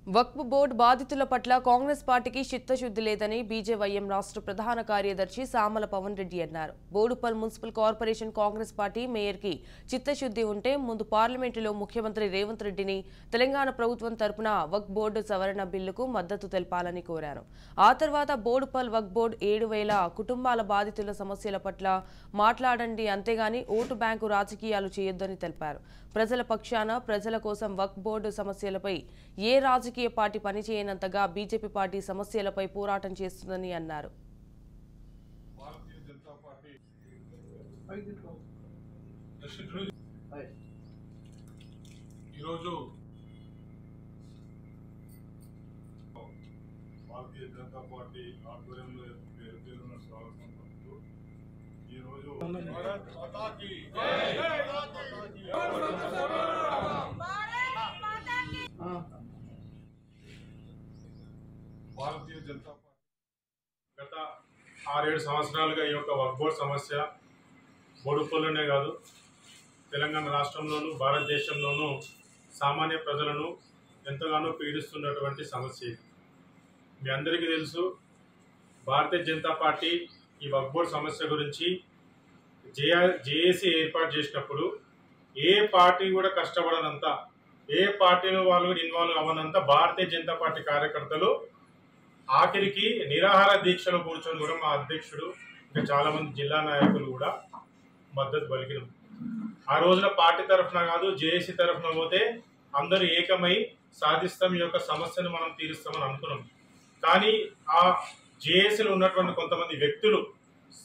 వక్ఫ్ board బాధితుల పట్ల కాంగ్రెస్ పార్టీకి చిత్తశుద్ధి లేదని బీజేవైఎం రాష్ట్ర ప్రధాన కార్యదర్శి సామల పవన్ రెడ్డి అన్నారు. Boduppal municipal corporation Congress party మేయర్కి చిత్తశుద్ధి ఉంటే ముందు పార్లమెంటులో ముఖ్యమంత్రి రేవంత్ రెడ్డిని తెలంగాణ ప్రభుత్వం తరపున వక్ఫ్ బోర్డు సవరణ బిల్లుకు మద్దతు తెలపాలని కోరారు. ఆ తర్వాత బోడుపల్ వక్ఫ్ బోర్డు 7,000 కుటుంబాల బాధితుల సమస్యల పట్ల మాట్లాడండి, అంతేగాని ఓటు బ్యాంకు రాజకీయాలు చేయొద్దని తెలిపారు. ప్రజల పక్షాన ప్రజల కోసం వక్ఫ్ బోర్డు సమస్యలపై ఏ రాజకీయ పార్టీ పనిచేయనంతగా బీజేపీ పార్టీ సమస్యలపై పోరాటం చేస్తుందని అన్నారు. భారతీయ జనతా పార్టీ ఆధ్వర్యంలో పేరున్న స్వాగతం పలుకుతూ ఈరోజు భారతీయ జనతా పార్టీ గత 6-7 సంవత్సరాలుగా ఈ యొక్క వక్ఫ్ బోర్డు సమస్య బోడుపల్లోనే కాదు తెలంగాణ రాష్ట్రంలోనూ భారతదేశంలోనూ సామాన్య ప్రజలను ఎంతగానో పీడిస్తున్నటువంటి సమస్య. మీ అందరికీ తెలుసు, భారతీయ జనతా పార్టీ ఈ వక్ఫ్ బోర్డు సమస్య గురించి జేఏసీ ఏర్పాటు చేసినప్పుడు ఏ పార్టీ కూడా కష్టపడనంత, ఏ పార్టీలో వాళ్ళు కూడా ఇన్వాల్వ్ అవ్వనంత భారతీయ జనతా పార్టీ కార్యకర్తలు ఆఖరికి నిరాహార దీక్షలో కూర్చొని కూడా మా అధ్యక్షుడు ఇంకా చాలామంది జిల్లా నాయకులు కూడా మద్దతు పలికినాం. ఆ రోజున పార్టీ తరఫున కాదు, జేఏసీ తరఫున పోతే అందరూ ఏకమై సాధిస్తాం, ఈ యొక్క సమస్యను మనం తీరుస్తామని అనుకున్నాం. కానీ ఆ జేఏసీలో ఉన్నటువంటి కొంతమంది వ్యక్తులు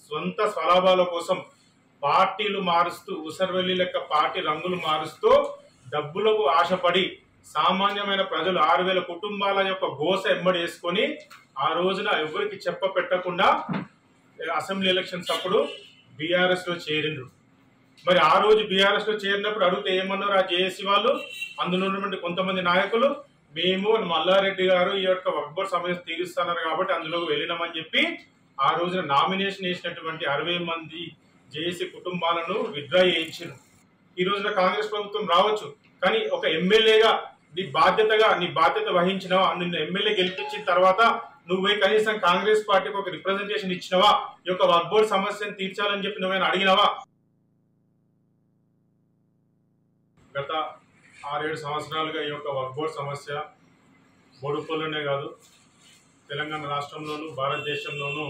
సొంత స్వలాభాల కోసం పార్టీలు మారుస్తూ, ఉసర్వెల్లి లెక్క పార్టీ రంగులు మారుస్తూ డబ్బులకు ఆశపడి సామాన్యమైన ప్రజలు 6,000 కుటుంబాల యొక్క గోస ఎమ్మడి వేసుకొని ఆ రోజున ఎవరికి చెప్ప పెట్టకుండా అసెంబ్లీ ఎలక్షన్స్ అప్పుడు బీఆర్ఎస్లో చేరిండ్రు. మరి ఆ రోజు బీఆర్ఎస్లో చేరినప్పుడు అడిగితే ఏమన్నారు ఆ జేఏసీ వాళ్ళు, అందులో ఉన్నటువంటి కొంతమంది నాయకులు, మేము మల్లారెడ్డి గారు ఈ యొక్క వక్ఫ్ బోర్డు సమస్య తీరుస్తున్నారు కాబట్టి అందులోకి వెళ్ళినామని చెప్పి ఆ రోజున నామినేషన్ వేసినటువంటి 60 మంది జేఏసీ కుటుంబాలను విత్డ్రా చేయించారు. ఈ రోజున కాంగ్రెస్ ప్రభుత్వం రావచ్చు, కానీ ఒక ఎమ్మెల్యేగా నీ బాధ్యత వహించినవా? నిన్ను ఎమ్మెల్యే గెలిపించిన తర్వాత నువ్వే కనీసం కాంగ్రెస్ పార్టీకి ఒక రిప్రజెంటేషన్ ఇచ్చినవా? ఈ యొక్క వక్ఫ్ బోర్డు సమస్యను తీర్చాలని చెప్పి నువ్వైనా అడిగినవా? గత 6-7 సంవత్సరాలుగా ఈ యొక్క వక్ఫ్ బోర్డు సమస్య బోడుపల్లోనే కాదు తెలంగాణ రాష్ట్రంలోనూ భారతదేశంలోనూ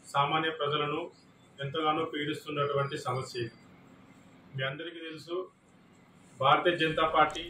సామాన్య ప్రజలను ఎంతగానో పీడిస్తున్నటువంటి సమస్య. మీ అందరికీ తెలుసు, భారతీయ జనతా పార్టీ